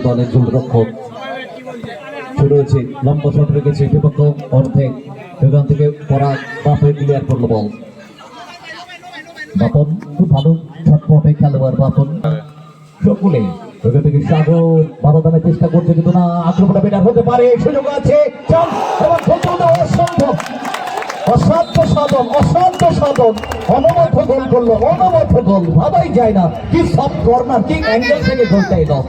দলের গোলরক্ষক শুরু হয়েছে, লম্বা শট রেখেছে বিপক্ষ অর্ধেক, সেখান থেকে পরাগ বাপে ক্লিয়ার করলো বল। বাপন খুব ভালো ছটপটে খেলোয়াড় বাপন, সকলে ওখান থেকে সাগর বাধা দানের চেষ্টা করছে কিন্তু না, আক্রমণটা বেটার হতে পারে, সুযোগ আছে, অসম্ভব, অসাধ্য সাধন, অসাধ্য সাধন, অনবদ্য গোল করলো, অনবদ্য গোল, ভাবাই যায় না, কি সব কর্নার, কি অ্যাঙ্গেল থেকে গোলটা এলো,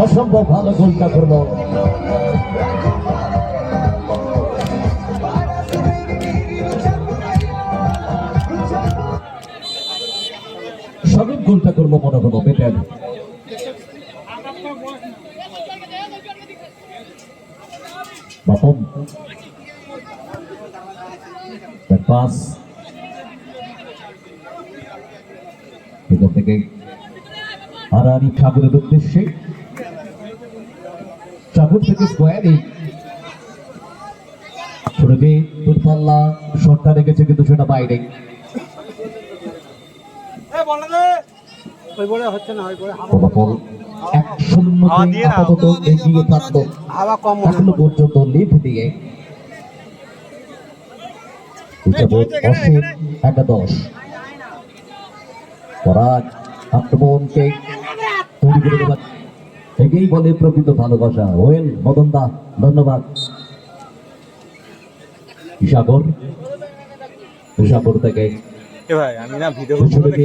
অসম্ভব ভালো গোলটা করলো। সবই গোলটা করলো মনে হলো বেটার। বাপন পাস এখান থেকে আরানি ঠাকুরের উদ্দেশ্যে, ঠাকুর থেকে স্কোয়ারে ছোট যে দূরপাল্লা শটটা রেখেছে কিন্তু সেটা বাইরে। এখনো পর্যন্ত লিড দিয়ে একাদশ পরাগ আক্রমণকে তৈরি করে দেবার, একেই বলে প্রকৃত ভালোবাসা। ওয়েল মদন দা, ধন্যবাদ। সাগর থেকে ভাই আমি না ভিডিও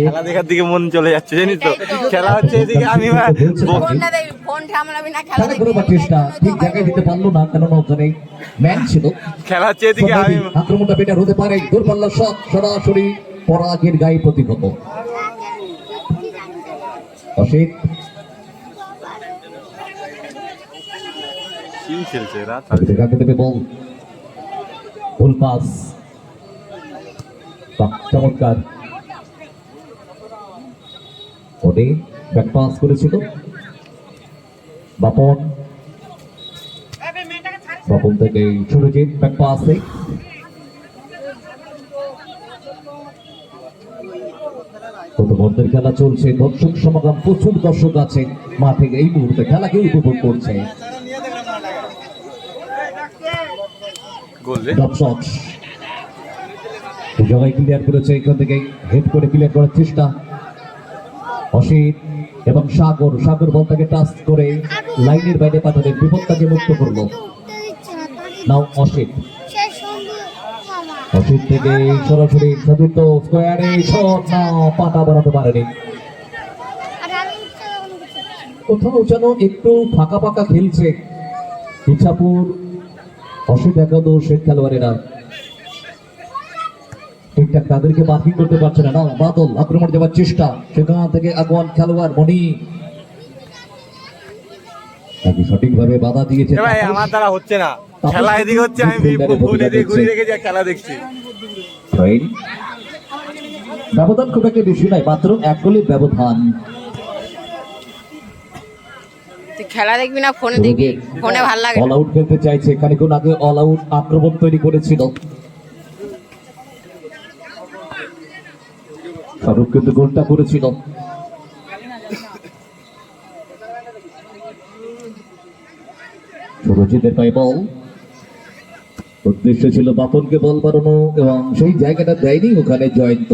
খেলা দেখার দিকে মন চলে যাচ্ছে, জানিস তো, খেলা হচ্ছে এদিকে আমি ঠিক জায়গায় দিতে পারলো না, কেননা ওখানে ম্যান ছিল, খেলা হচ্ছে এদিকে আমি। আক্রমণটা বেটার হতে পারে, দূরপাল্লা শট সরাসরি পরাগের গায়ে প্রতিহত। অসিত কি খেলছে এরা, দেবে বল, ফুল পাস, চমৎকার ওডে ব্যাক পাস করেছিল বাপন, বাপন থেকে সুরজিৎ ব্যাক পাসে, প্রথমার্ধের খেলা চলছে, দর্শক সমাগম, প্রচুর দর্শক আছে মাঠে, এই মুহূর্তে খেলাকে উপভোগ করছে। জগাই ক্লিয়ার করেছে, এখান থেকে হেড করে ক্লিয়ার করার চেষ্টা, অসিত এবং সাগর, সাগর বলটাকে টাচ করে লাইনের বাইরে পাঠালেন, বিপদটাকে মুক্ত করলো। নাও অসিত, অসিত থেকে সরাসরি সতীর্থ স্কোয়ারে শট, না পাতা বাড়াতে পারেনি, কোথাও যেন একটু ফাঁকা ফাঁকা খেলছে ইচ্ছাপুর অসিত একাদশের খেলোয়াড়েরা, ঠিকঠাক তাদেরকে মার্কিং করতে পারছে না। বাদল আক্রমণ দেওয়ার চেষ্টা, সেখান থেকে আগুয়ান খেলোয়াড় মনি তাকে সঠিকভাবে বাধা দিয়েছে। আমার দ্বারা হচ্ছে না, খেলা এদিকে হচ্ছে, আমি ঘুরে রেখে খেলা দেখছি। ব্যবধান খুব একটা বেশি নয়, মাত্র 1 গোলের ব্যবধান। খেলা দেখবি না ফোনে দেখবি, ফোনে ভালো লাগে। অল আউট খেলতে চাইছে, খানিকক্ষণ আগে অল আউট আক্রমণ তৈরি করেছিল ফারুক, কিন্তু গোলটা করেছিল। সুরজিতের পায়ে বল, উদ্দেশ্য ছিল বাপনকে বল বাড়ানো এবং সেই জায়গাটা দেয়নি ওখানে জয়ন্ত।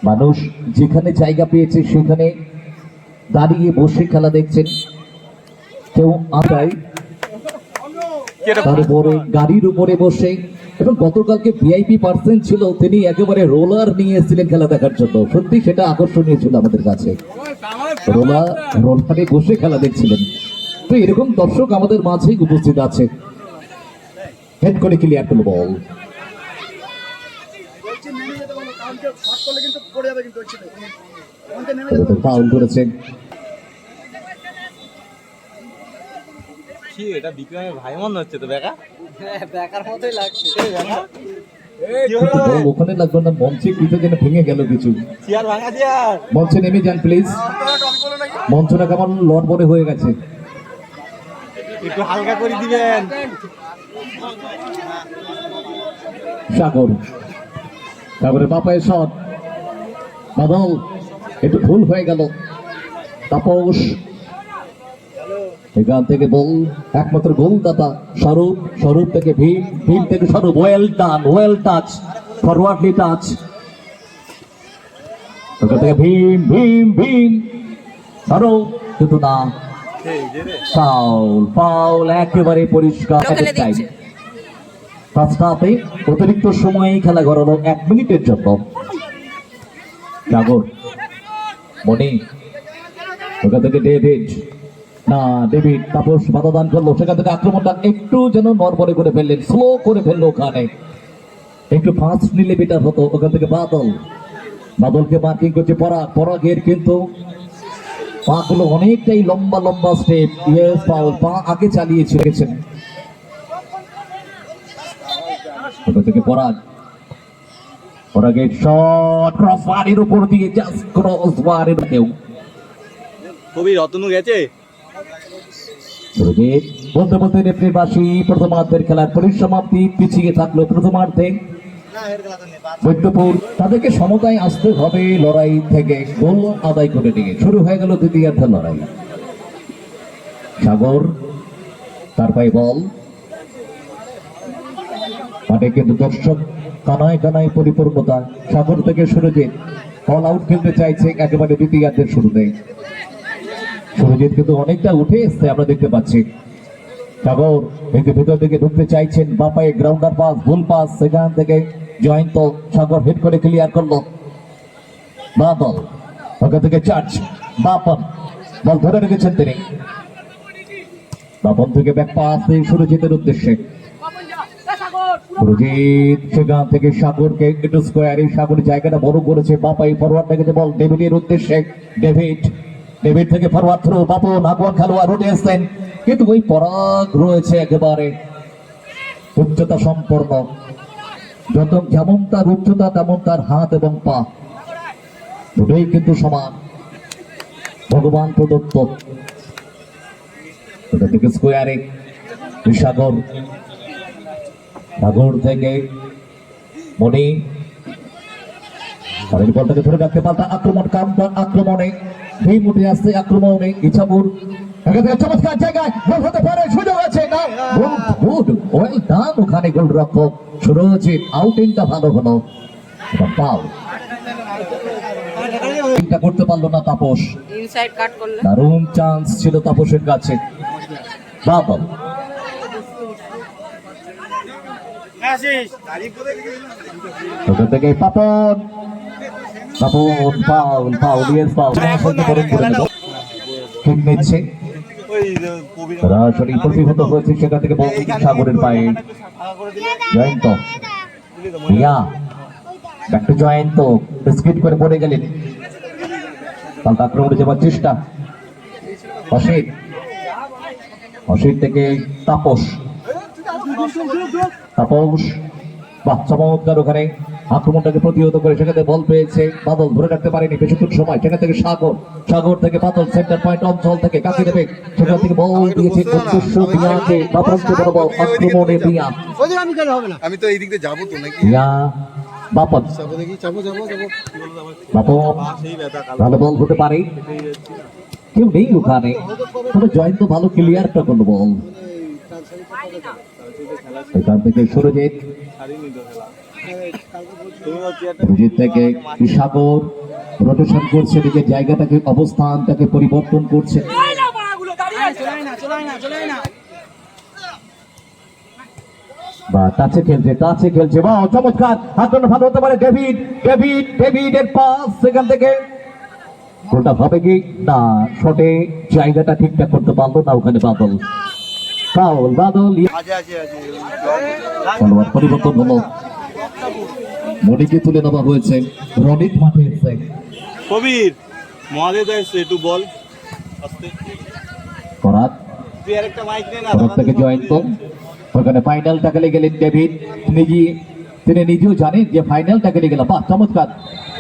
মানুষ যেখানে জায়গা পেয়েছে সেখানে দাঁড়িয়ে বসে খেলা দেখছেন, কেউ আটায় তার উপরে গাড়ির উপরে বসে, এবং গতকালকে ভিআইপি পার্সন ছিল, তিনি একেবারে রোলার নিয়ে এসেছিলেন খেলা দেখার জন্য, সত্যি সেটা আকর্ষণীয় ছিল আমাদের কাছে, রোলারে বসে খেলা দেখছিলেন। তো এরকম দর্শক আমাদের মাঝেই উপস্থিত আছে। হেড করে ক্লিয়ার করল বল, ফাউল করেছেন। এটা বিক্রমের ভাই মনে হচ্ছে তো, বেকার মতোই লাগছে। ওখানে লাগবে না, মঞ্চে কিছু যেন ভেঙে গেল কিছু। মঞ্চে নেমে যান প্লিজ, মঞ্চটা কেমন লড়বড়ে হয়ে গেছে, একটু হালকা করে দিবেন। সাগর তারপরে বাপায় শট, বাদল একটু ভুল হয়ে গেল। তাপস এখান থেকে বল, একমাত্র গোলদাতা স্বরূপ, স্বরূপ থেকে ভীম, ভীম থেকে স্বরূপ। Well done, well touch, forwardly touch. ওখান থেকে ভীম, ভীম, ভীম, স্বরূপ, কিন্তু না, ফাউল, ফাউল একেবারে পরিষ্কার। খেলে দিচ্ছে। ফার্স্ট হাফে অতিরিক্ত সময়ে খেলা গড়ালো 1 মিনিটের জন্য। সাগর, মনি, ওখান থেকে ডেভিড, না ডেভিড, তাপস বাধা দান করলো। সেখান থেকে আক্রমণটা একটু যেন নড়বড়ে করে ফেললেন, স্লো করে ফেললো। ওখানে একটু ফাস্ট নিলে বেটার হতো। ওখান থেকে বাদল, বাদলকে মার্কিং করছে পরাগ, পরাগের কিন্তু পা গুলো অনেকটাই লম্বা লম্বা স্টেপ। ইয়েস, ফাউল, পা আগে চালিয়ে ছেড়েছেন। ওখান থেকে পরাগ, পরাগের শট ক্রস বারের উপর দিয়ে, জাস্ট ক্রস বারের কেউ। কবি রতনু গেছে। বলতে বলতে রেফারির বাঁশি প্রথমার্ধের খেলার পরিসমাপ্তি। পিছিয়ে থাকলো প্রথমার্ধে বৈদ্যপুর। তাদেরকে সমতায় আসতে হবে লড়াই থেকে, গোল আদায় করে নিয়ে শুরু হয়ে গেল দ্বিতীয়ার্ধের লড়াই। সাগর, তার পায়ে বল, মাঠে কিন্তু দর্শক কানায় কানায় পরিপূর্ণতা। সাগর থেকে সুরজিৎ অল আউট খেলতে চাইছে একেবারে দ্বিতীয়ার্ধের শুরুতে। সুরজিৎ কিন্তু অনেকটা উঠে এসছে, আমরা দেখতে পাচ্ছি। সাগর ভেতর দিকে ঢুকতে চাইছেন, বাপায়ে গ্রাউন্ডার পাস, ভুল পাস। সেখান থেকে জয়ন্ত, সাগর হেড করে ক্লিয়ার করলো। বাপন ওখান থেকে চার্জ, বাপন বল ধরে রেখেছেন তিনি। বাপন থেকে ব্যাক পাস দিয়ে সুরজিতের উদ্দেশ্যে। সুরজিৎ সেখান থেকে সাগরকে একটু স্কোয়ারে, সাগর জায়গাটা বড় করেছে। বাপাই ফরওয়ার্ড রেখেছে বল ডেভিডের উদ্দেশ্যে। ডেভিড, ডেভিড থেকে ফরওয়ার্ড থ্রো, বাপন আগুয়ান খেলোয়াড় উঠে এসছেন, কিন্তু ওই পরাগ রয়েছে একেবারে উচ্চতা সম্পন্ন। যত যেমন তার উচ্চতা তেমন তার হাত এবং পা, দুটোই কিন্তু সমান, ভগবান প্রদত্ত। ওটা থেকে স্কোয়ারে সাগর, সাগর থেকে মনি, পরের বলটাকে ধরে রাখতে পাল্টা আক্রমণ, কাউন্টার আক্রমণে ভীম উঠে আসছে আক্রমণে। ইচ্ছাপুর চমৎকার জায়গায় গোল হতে পারে, সুযোগ আছে না, গুড ওয়েল ডান। ওখানে গোলরক্ষক সুরজিৎ, আউটিংটা ভালো হলো। পাও করতে পারলো না তাপস, ইনসাইড কাট করলে। দারুণ চান্স ছিল তাপসের কাছে। বাদল, ওখান থেকে Papon, Papon foul, foul, yes foul. ঠিক নিচ্ছে, সরাসরি প্রতিহত হয়েছে সেখান থেকে বল সাগরের পায়ে। Jayanta, Riya, back to Jayanta, skit করে পড়ে গেলেন। পাল্টা আক্রমণে যাবার চেষ্টা। অসিত, অসিত থেকে তাপস, তাপস বাহ চমৎকার ওখানে আক্রমণটাকে প্রতিহত করে সেখানে বল পেয়েছে। বাদল ধরে রাখতে পারেনি বেশিক্ষণ সময়। সেখান থেকে সাগর, সাগর থেকে বাদল সেন্টার পয়েন্ট অঞ্চল থেকে কাকে দেবে, সেখান থেকে বল দিয়েছে উদ্দেশ্য বিয়াকে, বাপনকে বরাবর আক্রমণে বিয়া। আমি তো এই দিক দিয়ে যাবো তো নাকি? বিয়া, বাপন, বাপন ভালো বল হতে পারে, কেউ নেই ওখানে, তবে জয়ন্ত ভালো ক্লিয়ারটা করলো বল। এখান থেকে সুরজিৎ, সুরজিৎ থেকে সাগর রোটেশন করছে, নিজের জায়গাটাকে অবস্থানটাকে পরিবর্তন করছে। বা টাচে খেলছে, টাচে খেলছে, বা চমৎকার আক্রমণ ভালো হতে পারে। ডেভিড, ডেভিড, ডেভিডের পাস, সেখান থেকে গোলটা হবে কি না, শটে জায়গাটা ঠিকঠাক করতে পারলো না ওখানে বাদল। ফাউল, বাদল, খেলোয়াড় পরিবর্তন হলো। মনিকে তুলে নেওয়া হয়েছে, রনিত মাঠে এসেছে। কবির মহাদেব এসছে, একটু বল আস্তে। করাত, তুই আরেকটা মাইক নে না। করাত থেকে জয়ন্ত, ওখানে ফাইনাল টাকেলে গেলেন ডেভিড। তিনি নিজেও জানেন যে ফাইনাল টাকেলে গেল। বাহ চমৎকার,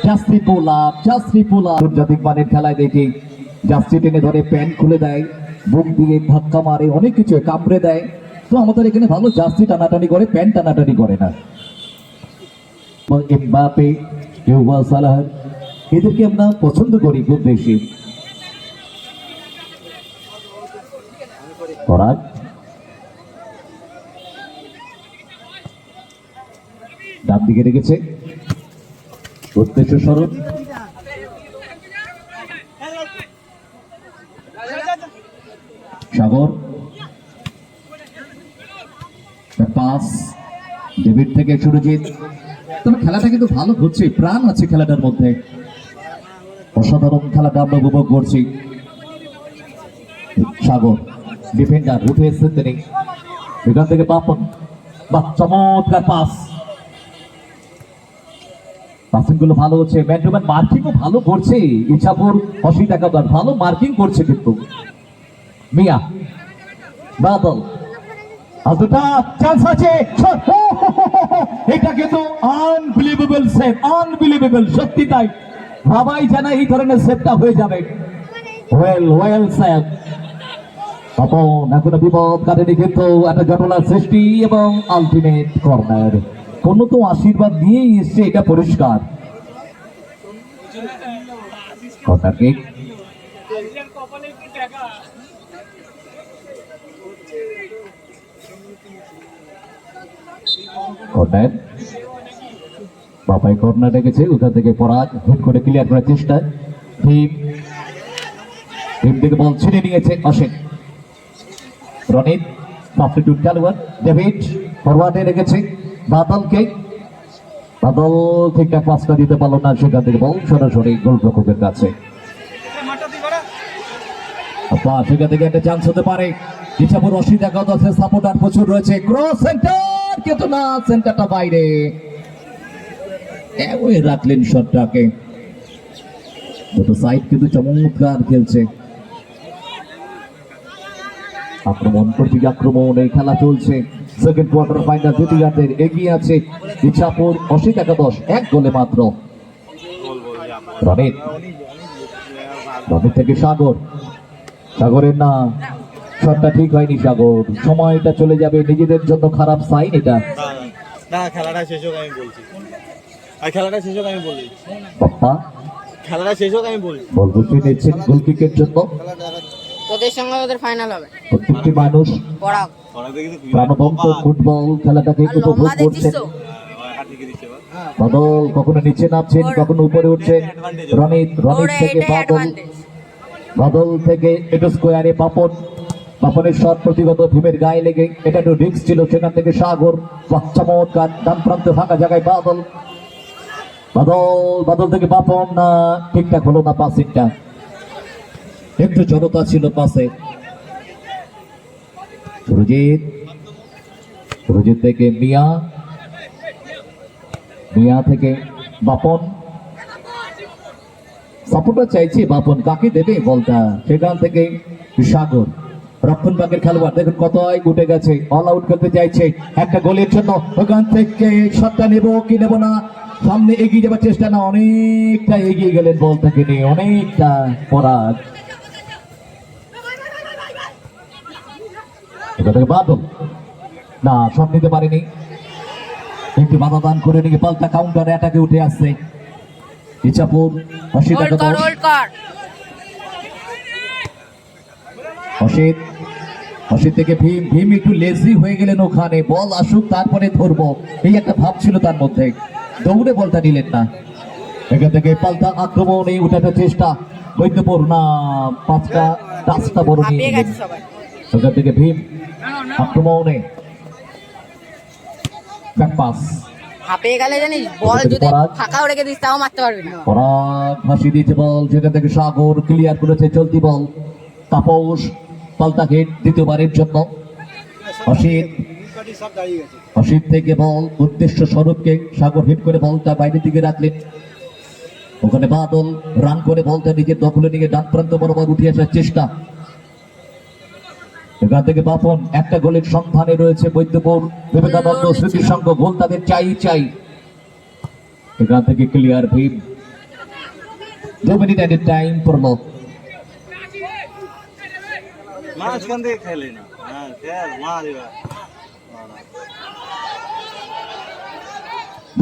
জাস্তি পোলা, জাস্তি পোলা আন্তর্জাতিক মানের খেলায় দেখি জাস্তি টেনে ধরে, প্যান্ট খুলে দেয়, বুক দিয়ে ধাক্কা মারে, অনেক কিছু কামড়ে দেয়। তো আমাদের এখানে ভালো জাস্তি টানাটানি করে, প্যান্ট টানাটানি করে না। এমবাপে, ইউবা সালাহ, এদেরকে আমরা পছন্দ করি খুব বেশি। পরাগ ডান দিকে রেখেছে, উদ্দেশ্য স্বরূপ সাগর, পাস ডেভিড থেকে সুরজিৎ। তবে খেলাটা কিন্তু ভালো হচ্ছে, প্রাণ আছে খেলাটার মধ্যে, অসাধারণ খেলাটা আমরা উপভোগ করছি। সাগর ডিফেন্ডার উঠে এসেছেন তিনি, এখান থেকে পাপন, বাহ চমৎকার পাস, পাসিং গুলো ভালো হচ্ছে, ম্যান টু ম্যান মার্কিংও ভালো করছে ইচ্ছাপুর। 80 টাকা দর ভালো মার্কিং করছে কিন্তু মিয়া। বাদল আদুটা চান্স আছে, এটা কিন্তু আনবিলিভেবল সেভ, আনবিলিভেবল, সত্যি তাই, ভাবাই জানা এই ধরনের সেভটা হয়ে যাবে। Well save. তপন এখনো বিপদ কাটেনি কিন্তু একটা জটলার সৃষ্টি এবং আলটিমেট কর্নার। কোনো তো আশীর্বাদ নিয়েই এসছে, এটা পরিষ্কার। কর্নার কিক, কর্নার, বাপাই কর্নার রেখেছে, ওখান থেকে পরাগ হিট করে ক্লিয়ার করার চেষ্টা। টিম থেকে বল ছিনে নিয়েছে অসিত, রনিত সাবস্টিটিউট খেলোয়াড়, ডেভিড ফরওয়ার্ডে রেখেছে বাদলকে, বাদল ঠিকঠাক পাসটা দিতে পারলো না, সেখান থেকে বল সরাসরি গোলরক্ষকের কাছে। সেখান থেকে একটা চান্স হতে পারে। ইচ্ছাপুর 80 টাকা দশের সাপোর্টার প্রচুর রয়েছে, ক্রস সেন্টার কিন্তু না, সেন্টারটা বাইরে, রাখলেন শটটাকে। দুটো সাইড কিন্তু চমৎকার খেলছে, আক্রমণ প্রতি আক্রমণ, এই খেলা চলছে। সেকেন্ড কোয়ার্টার ফাইনাল দ্বিতীয়ার্ধের, এগিয়ে আছে ইচ্ছাপুর 80 টাকা 10, 1 গোলে মাত্র। রনিত, রনিত থেকে সাগর, সাগরের না, শটটা ঠিক হয়নি সাগর, সময়টা চলে যাবে, নিজেদের জন্য খারাপ সাইন এটা। না খেলাটা শেষ হোক আমি বলছি, আর খেলাটা শেষ হোক আমি বলছি, বাপ্পা খেলাটা শেষ হোক আমি বলছি। বল বুঝতে নিচ্ছেন গোল কিকের জন্য, তোদের সঙ্গে ওদের ফাইনাল হবে। প্রত্যেকটি মানুষ পড়াও প্রাণবন্ত ফুটবল খেলাটাকে উপভোগ করছেন। বাদল কখনো নিচে নামছেন, কখনো উপরে উঠছেন। রনিত, রনিত থেকে বাদল, বাদল থেকে এটা স্কোয়ারে পাপন, পাপনের শট প্রতিগত ভীমের গায়ে লেগে, এটা একটু রিস্ক ছিল, সেখান থেকে সাগর, চমৎকার ডান প্রান্তে ফাঁকা জায়গায় বাদল, বাদল, বাদল থেকে পাপন, না ঠিকঠাক হলো না পাসিংটা, একটু জড়তা ছিল পাসে। সুরজিৎ, সুরজিৎ থেকে মিয়া, মিয়া থেকে বাপন, সাপোর্টার চাইছে বাপন, কাকে দেবে বলটা, সেখান থেকে সাগর, রক্ষণ ভাগের খেলোয়াড়, দেখুন কত উঠে গেছে, অল আউট করতে চাইছে একটা গোলের জন্য, ওখান থেকে শটটা নেব কি নেব না, সামনে এগিয়ে যাবার চেষ্টা, না অনেকটা এগিয়ে গেলেন বলটাকে নিয়ে, অনেকটা। পরাগ এখান থেকে বাদল, না শট নিতে পারেনি, একটু বাধা দান করে নিয়ে পাল্টা কাউন্টার অ্যাটাকে উঠে আসছে ইচ্ছাপুর। 80 টাকা 10, অসিত, অসিত থেকে ভীম, ভীম একটু লেজি হয়ে গেলেন ওখানে, বল আসুক তারপরে ধরবো, এই একটা ভাব ছিল তার মধ্যে, দৌড়ে বলটা নিলেন না। এখান থেকে পাল্টা আক্রমণ, এই উঠাটার চেষ্টা, বৈদ্যপুর না, পাঁচটা টাচটা বড় নিয়ে নিলেন। এখান থেকে ভীম আক্রমণে ব্যাক পাস, হাঁপিয়ে গেলে জানিস, বল যদি ফাঁকাও রেখে দিস তাও মারতে পারবি না। পরাগ ফাঁসি দিয়েছে বল, যেখান থেকে সাগর ক্লিয়ার করেছে চলতি বল, তাপস পাল্টা হিট দ্বিতীয়বারের জন্য। অসিত, অসিত থেকে বল উদ্দেশ্য স্বরূপকে সাগর হিট করে বলটা বাইরের দিকে রাখলেন, ওখানে বাদল রান করে বলটা নিজের দখলে নিয়ে ডান প্রান্ত বরাবর উঠে আসার চেষ্টা। এখান থেকে বাপন, একটা গোলের সন্ধানে রয়েছে বৈদ্যপুর বিবেকানন্দ স্মৃতি সংঘ, গোল তাদের চাই। এখান থেকে ক্লিয়ার ভীম, 2 মিনিট এর টাইম পড়লো। মাঝখান থেকে খেলে না, হ্যাঁ খেল মার এবার।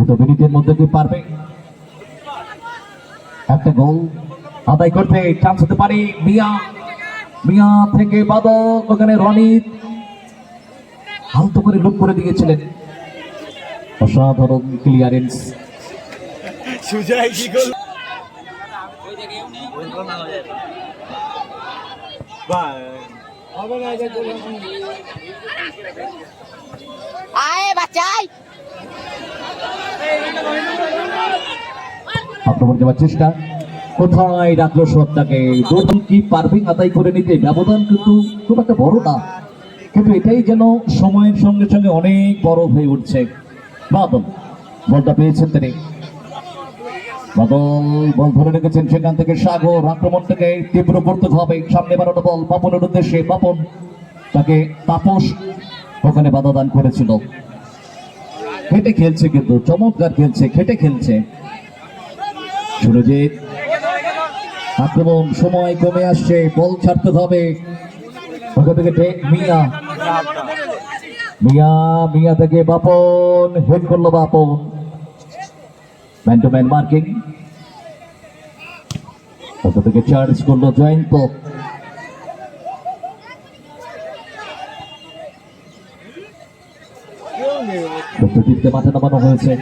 2 মিনিটের মধ্যে কি পারবে একটা গোল আদায় করতে? চান্স হতে পারে। মিয়া, মিয়া থেকে বাদক, ওখানে রনিত আলতো করে লুপ করে দিয়েছিলেন। অসাধারণ ক্লিয়ারেন্স। সুজয় কি গোল! আয় বাচ্চাই আক্রমণ যাওয়ার চেষ্টা, কোথায় রাখলো শটটাকে? দুর্বল কি পারভিং আদায় করে নিতে? ব্যবধান কিন্তু খুব একটা বড় না, কিন্তু এটাই যেন সময়ের সঙ্গে সঙ্গে অনেক বড় হয়ে উঠছে। বাদল বলটা পেয়েছেন তিনি, বাদল বল ধরে রেখেছেন, সেখান থেকে সাগর আক্রমণটাকে তীব্র করতে হবে। সামনে বাড়ানো বল পাপনের উদ্দেশ্যে, পাপন তাকে তাপস ওখানে বাধা দান করেছিল। খেটে খেলছে, কিন্তু চমৎকার খেলছে, খেটে খেলছে সুরজিৎ। আক্রমণ সময় কমে আসছে, বল ছাড়তে হবে। ওখান থেকে মিয়া, মিয়া, মিয়া থেকে বাপন, হেড করলো Bapan. Man to man marking, ওখান থেকে চার্জ করলো জয়ন্ত। মাঠে নামানো হয়েছে।